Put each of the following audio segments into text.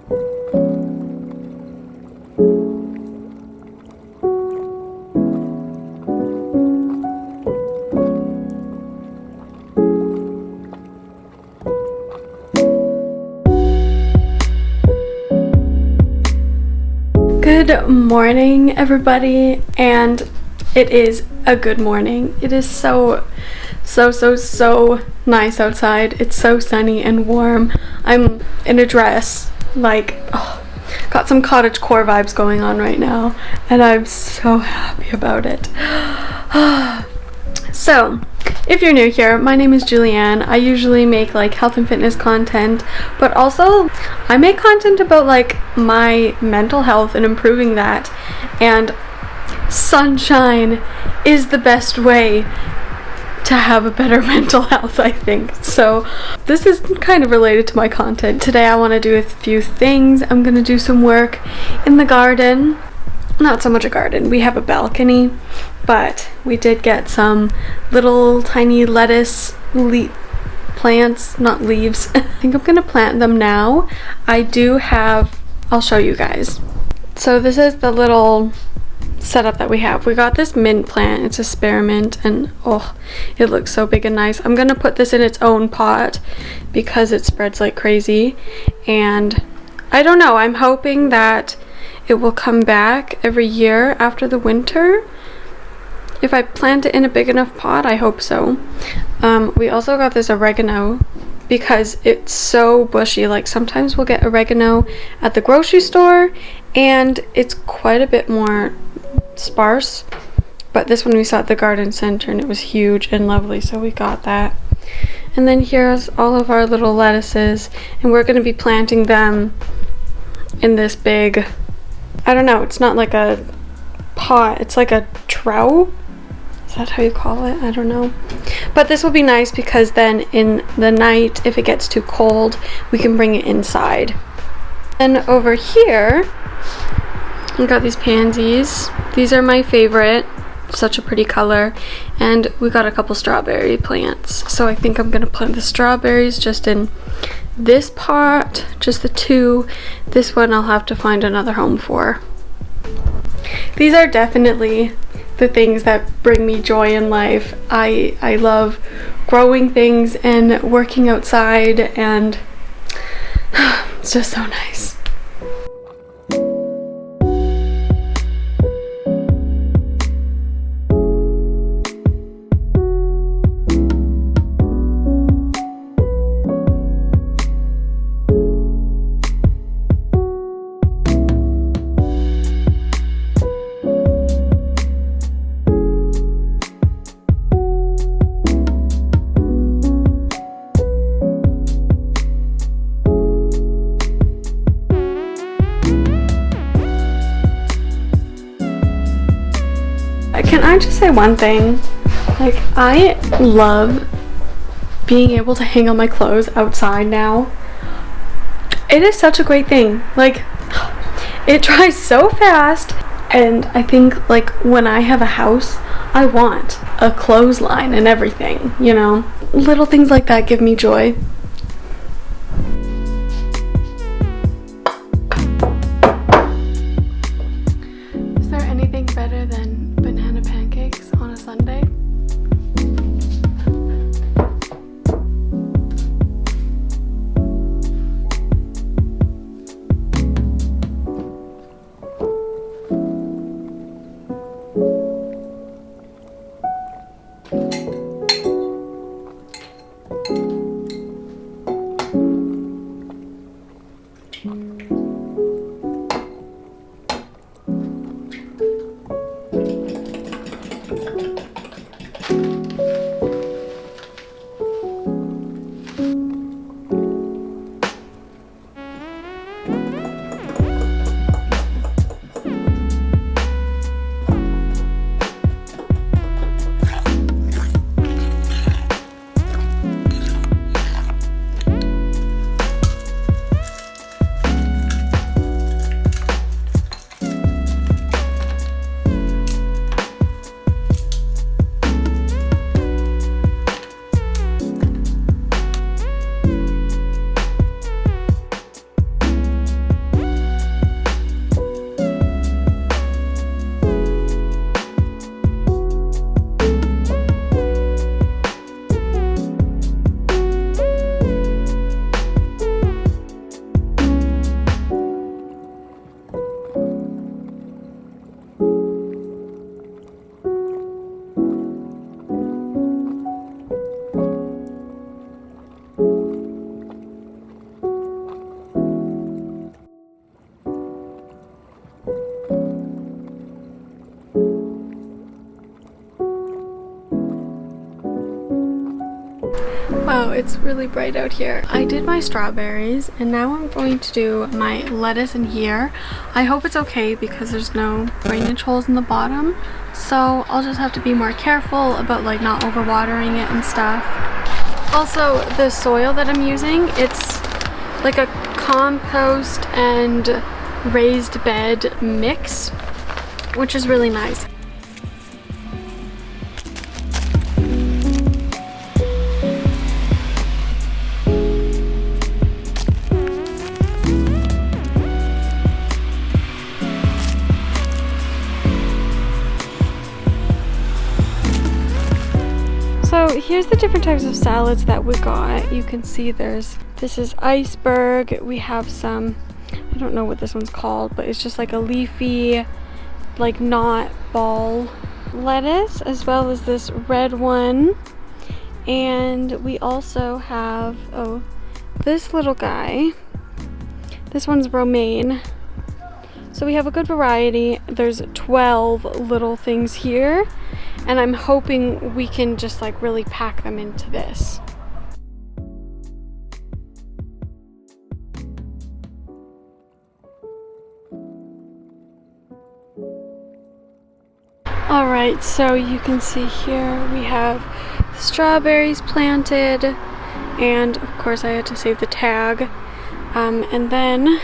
Good morning, everybody, and it is a good morning. It is so nice outside. It's so sunny and warm. I'm in a dress, like, got some cottagecore vibes going on right now, and I'm so happy about it. So, if you're new here, my name is Julianne. I usually make like health and fitness content, but also I make content about like my mental health and improving that, and sunshine is the best way to have a better mental health, I think. So this is kind of related to my content. Today I want to do a few things. I'm going to do some work in the garden. Not so much a garden, we have a balcony, but we did get some little tiny lettuce plants, not leaves. I think I'm gonna plant them now. I'll show you guys. So this is the little setup that we have. We got this mint plant, it's a spearmint, and it looks so big and nice. I'm gonna put this in its own pot because it spreads like crazy, and I don't know, I'm hoping that it will come back every year after the winter. If I plant it in a big enough pot, I hope so. We also got this oregano because it's so bushy. Like sometimes we'll get oregano at the grocery store and it's quite a bit more sparse. But this one we saw at the garden center and it was huge and lovely, so we got that. And then here's all of our little lettuces, and we're going to be planting them in this big, I don't know, it's not like a pot, it's like a trough. Is that how you call it? I don't know. But this will be nice because then in the night, if it gets too cold, we can bring it inside. And over here, we got these pansies. These are my favorite. Such a pretty color. And we got a couple strawberry plants. So I think I'm going to plant the strawberries just in this pot, just the two. This one I'll have to find another home for. These are definitely the things that bring me joy in life. I love growing things and working outside, and it's just so nice. Can I just say one thing? Like, I love being able to hang on my clothes outside now. It is such a great thing. Like, it dries so fast, and I think like when I have a house, I want a clothesline and everything, you know? Little things like that give me joy. Is there anything better than banana pancakes on a Sunday? it's really bright out here. I did my strawberries and now I'm going to do my lettuce in here. I hope it's okay because there's no drainage holes in the bottom. So I'll just have to be more careful about like not overwatering it and stuff. Also, the soil that I'm using, it's like a compost and raised bed mix, which is really nice. So here's the different types of salads that we got. You can see this is iceberg. We have some, I don't know what this one's called, but it's just like a leafy, like not ball lettuce, as well as this red one. And we also have, oh, this little guy. This one's romaine. So we have a good variety. There's 12 little things here, and I'm hoping we can just like really pack them into this. Alright, so you can see here we have strawberries planted, and of course I had to save the tag. And then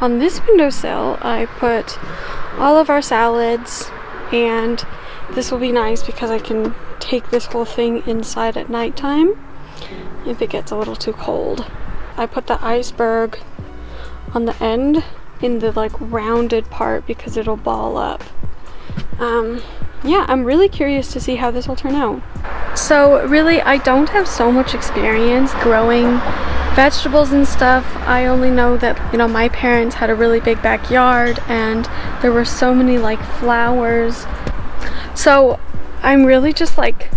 on this windowsill I put all of our salads, and this will be nice because I can take this whole thing inside at nighttime if it gets a little too cold. I put the iceberg on the end in the like rounded part because it'll ball up. Yeah, I'm really curious to see how this will turn out. So really, I don't have so much experience growing vegetables and stuff. I only know that, you know, my parents had a really big backyard and there were so many like flowers. So I'm really just like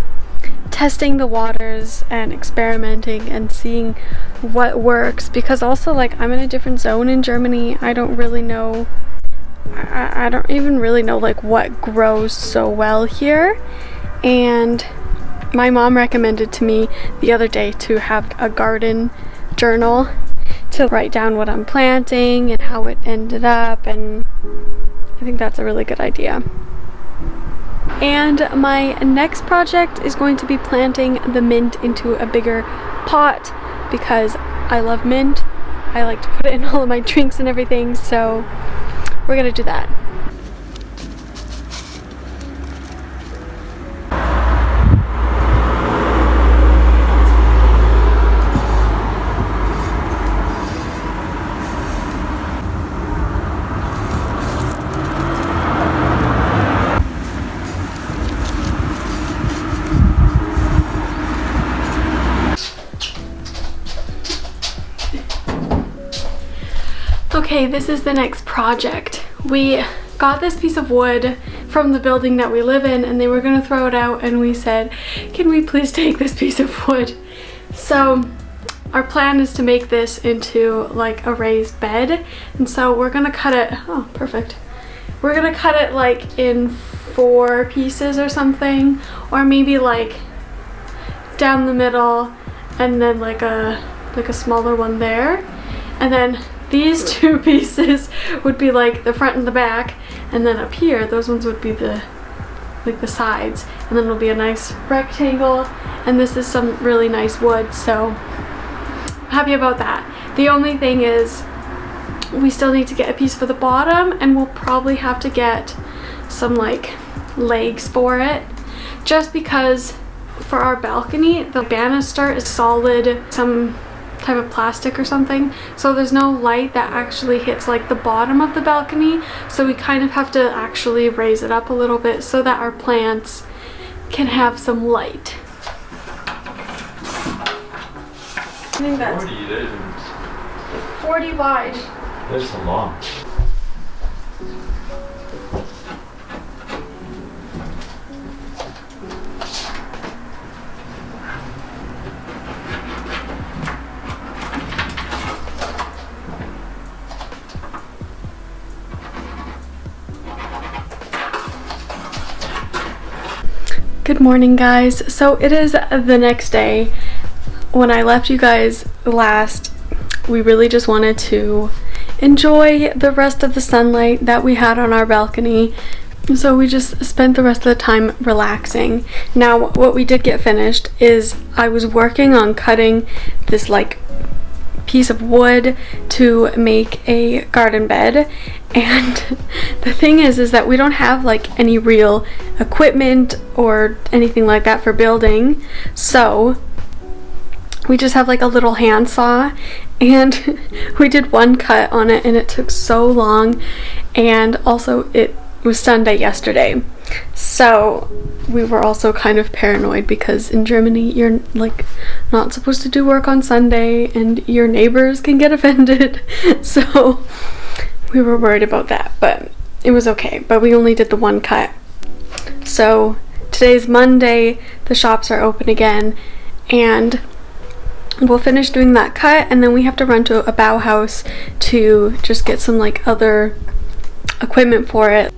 testing the waters and experimenting and seeing what works, because also like I'm in a different zone in Germany. I don't really know, I don't even really know like what grows so well here. And my mom recommended to me the other day to have a garden journal to write down what I'm planting and how it ended up, and I think that's a really good idea. And my next project is going to be planting the mint into a bigger pot because I love mint. I like to put it in all of my drinks and everything, so we're gonna do that. Okay, this is the next project. We got this piece of wood from the building that we live in and they were gonna throw it out, and we said, can we please take this piece of wood? So our plan is to make this into like a raised bed, and so we're gonna cut it, oh perfect. We're gonna cut it like in 4 pieces or something, or maybe like down the middle and then like a smaller one there, and then these 2 pieces would be like the front and the back, and then up here those ones would be the like the sides, and then it'll be a nice rectangle, and this is some really nice wood, so I'm happy about that. The only thing is we still need to get a piece for the bottom, and we'll probably have to get some like legs for it, just because for our balcony the banister is solid, some type of plastic or something, so there's no light that actually hits like the bottom of the balcony, so we kind of have to actually raise it up a little bit so that our plants can have some light. I think that's 40 wide. There's a long. Good morning, guys. So it is the next day. when I left you guys last, we really just wanted to enjoy the rest of the sunlight that we had on our balcony. So we just spent the rest of the time relaxing. Now, what we did get finished is I was working on cutting this like piece of wood to make a garden bed, and the thing is that we don't have like any real equipment or anything like that for building, so we just have like a little handsaw, and we did one cut on it and it took so long, and also it was Sunday yesterday, so we were also kind of paranoid because in Germany you're like not supposed to do work on Sunday and your neighbors can get offended. So we were worried about that, but it was okay. But we only did the one cut. So today's Monday, the shops are open again, and we'll finish doing that cut, and then we have to run to a Bauhaus to just get some like other equipment for it.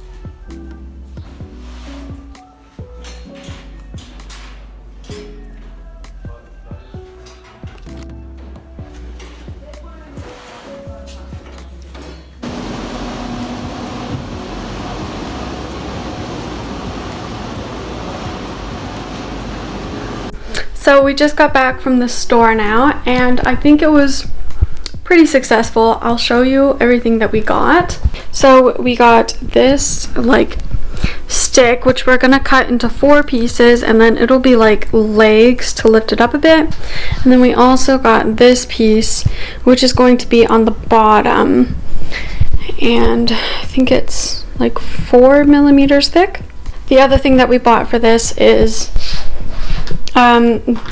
So we just got back from the store now, and I think it was pretty successful. I'll show you everything that we got. So we got this like stick, which we're gonna cut into 4 pieces, and then it'll be like legs to lift it up a bit. And then we also got this piece, which is going to be on the bottom, and I think it's like 4 millimeters thick. The other thing that we bought for this is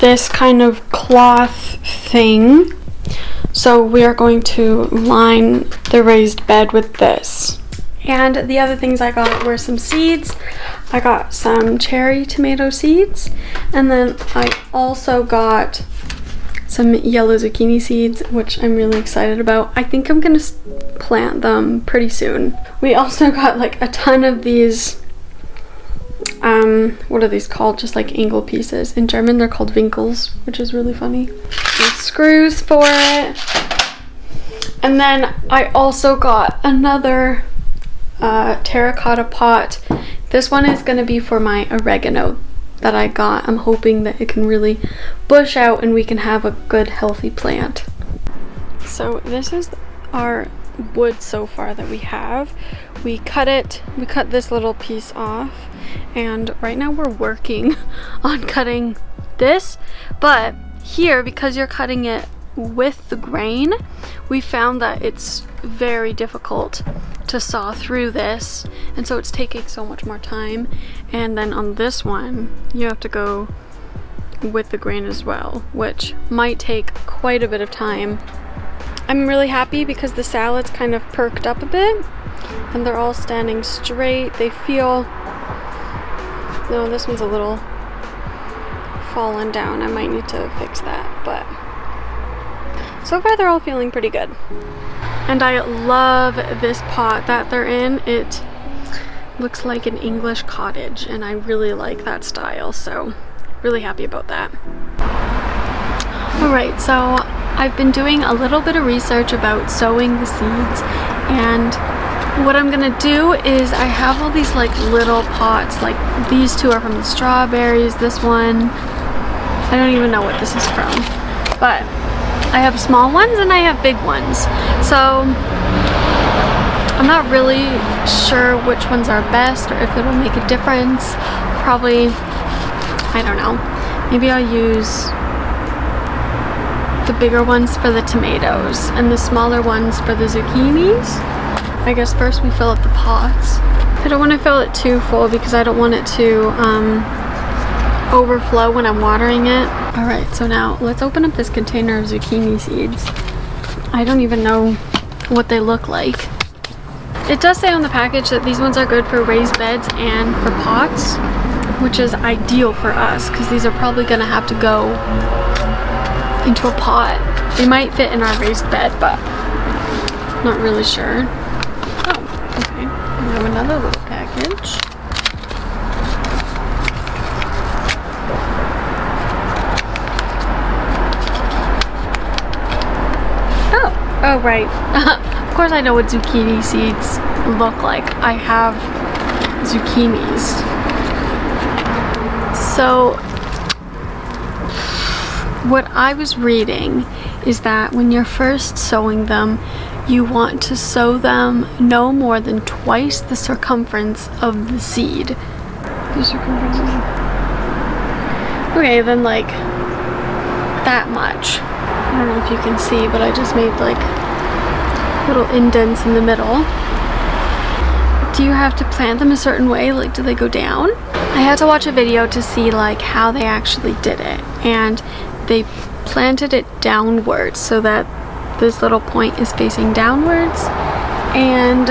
this kind of cloth thing. So we are going to line the raised bed with this. And the other things I got were some seeds. I got some cherry tomato seeds, and then I also got some yellow zucchini seeds, which I'm really excited about. I think I'm gonna plant them pretty soon. We also got like a ton of these what are these called? Just like angle pieces. In German they're called Winkels, which is really funny. And screws for it. And then I also got another terracotta pot. This one is going to be for my oregano that I got. I'm hoping that it can really bush out and we can have a good healthy plant. So this is our wood so far that we have. We cut this little piece off, and right now we're working on cutting this, but here, because you're cutting it with the grain, we found that it's very difficult to saw through this, and so it's taking so much more time. And then on this one you have to go with the grain as well, which might take quite a bit of time. I'm really happy because the salads kind of perked up a bit and they're all standing straight. They feel, no, this one's a little fallen down. I might need to fix that, but so far they're all feeling pretty good. And I love this pot that they're in. It looks like an English cottage and I really like that style, so really happy about that. Alright, so I've been doing a little bit of research about sowing the seeds, and what I'm gonna do is I have all these like little pots, like these two are from the strawberries, this one, I don't even know what this is from, but I have small ones and I have big ones. So I'm not really sure which ones are best or if it'll make a difference. Probably, I don't know, maybe I'll use the bigger ones for the tomatoes and the smaller ones for the zucchinis. I guess first we fill up the pots. I don't want to fill it too full because I don't want it to overflow when I'm watering it. Alright, so now let's open up this container of zucchini seeds. I don't even know what they look like. It does say on the package that these ones are good for raised beds and for pots, which is ideal for us because these are probably going to have to go into a pot. They might fit in our raised bed, but not really sure. Oh, okay. We have another little package. Oh, right. Of course I know what zucchini seeds look like. I have zucchinis. So, what I was reading is that when you're first sowing them, you want to sow them no more than twice the circumference of the seed. The circumference is... Okay, then like that much. I don't know if you can see, but I just made like little indents in the middle. Do you have to plant them a certain way? Like, do they go down? I had to watch a video to see like how they actually did it, and they planted it downwards so that this little point is facing downwards, and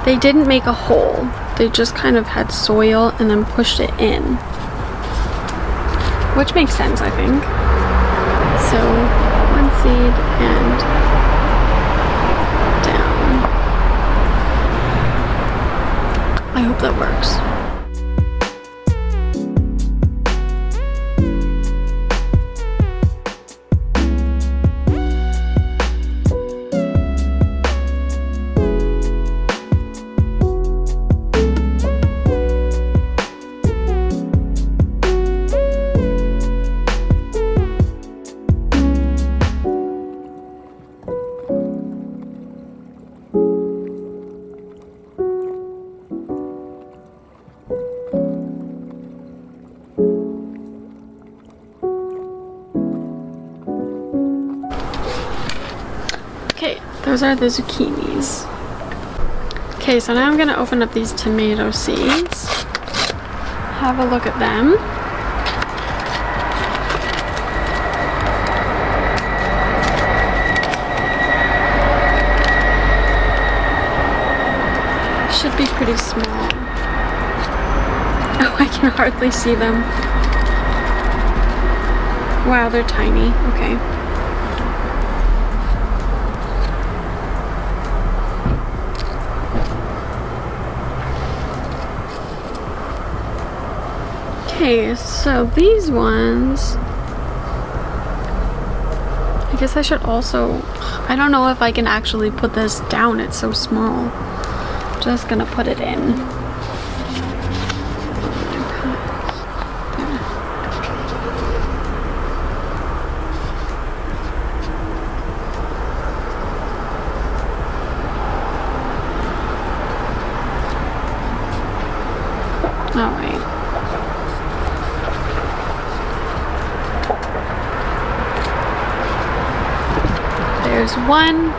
they didn't make a hole. They just kind of had soil and then pushed it in, which makes sense, I think. So one seed and down. I hope that works. Okay, those are the zucchinis. Okay, so now I'm gonna open up these tomato seeds. Have a look at them. Should be pretty small. Oh, I can hardly see them. Wow, they're tiny. Okay. Okay, so these ones, I guess I should also, I don't know if I can actually put this down, it's so small. Just gonna put it in. All right. There's one.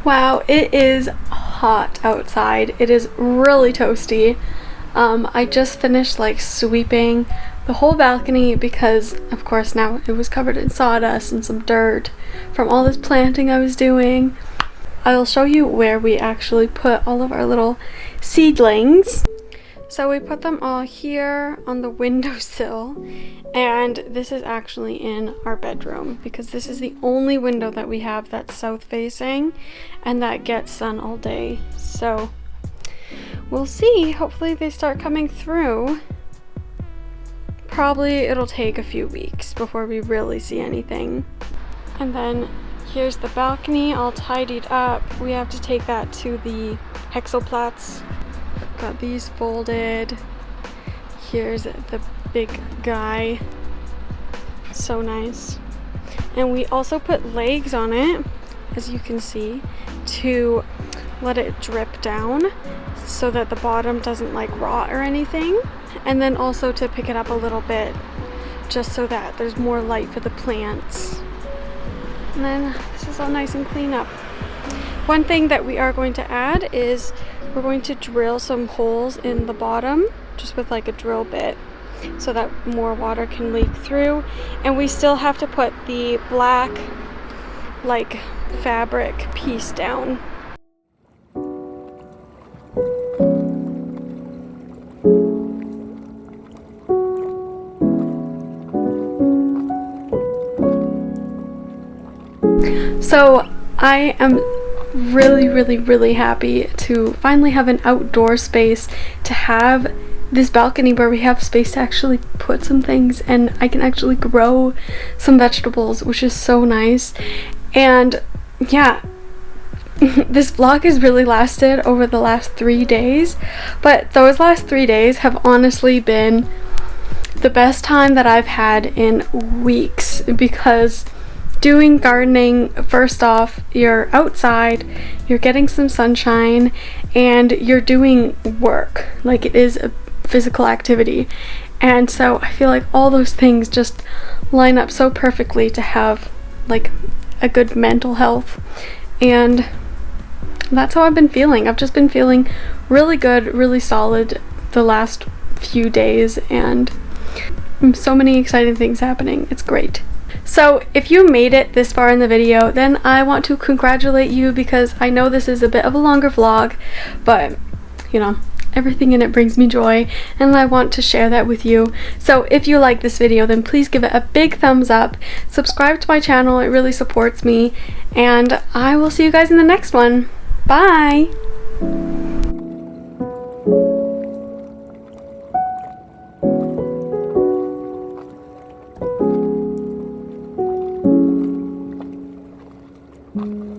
Wow, it is hot outside. It is really toasty. I just finished like sweeping the whole balcony because of course now it was covered in sawdust and some dirt from all this planting I was doing. I'll show you where we actually put all of our little seedlings. So we put them all here on the windowsill, and this is actually in our bedroom because this is the only window that we have that's south facing and that gets sun all day. So we'll see. Hopefully they start coming through. Probably it'll take a few weeks before we really see anything. And then here's the balcony all tidied up. We have to take that to the Hexelplatz. Got these folded. Here's the big guy. So nice. And we also put legs on it, as you can see, to let it drip down so that the bottom doesn't like rot or anything. And then also to pick it up a little bit just so that there's more light for the plants. And then this is all nice and clean up. One thing that we are going to add is we're going to drill some holes in the bottom just with like a drill bit so that more water can leak through. And we still have to put the black like fabric piece down. So I am really happy to finally have an outdoor space to have this balcony where we have space to actually put some things, and I can actually grow some vegetables, which is so nice. And yeah, this vlog has really lasted over the last 3 days, but those last 3 days have honestly been the best time that I've had in weeks, because doing gardening, first off, you're outside, you're getting some sunshine, and you're doing work. Like, it is a physical activity. And so I feel like all those things just line up so perfectly to have like a good mental health. And that's how I've been feeling. I've just been feeling really good, really solid the last few days, and so many exciting things happening. It's great. So if you made it this far in the video, then I want to congratulate you, because I know this is a bit of a longer vlog, but you know, everything in it brings me joy, and I want to share that with you. So if you like this video, then please give it a big thumbs up, subscribe to my channel, it really supports me, and I will see you guys in the next one. Bye! Mm-hmm.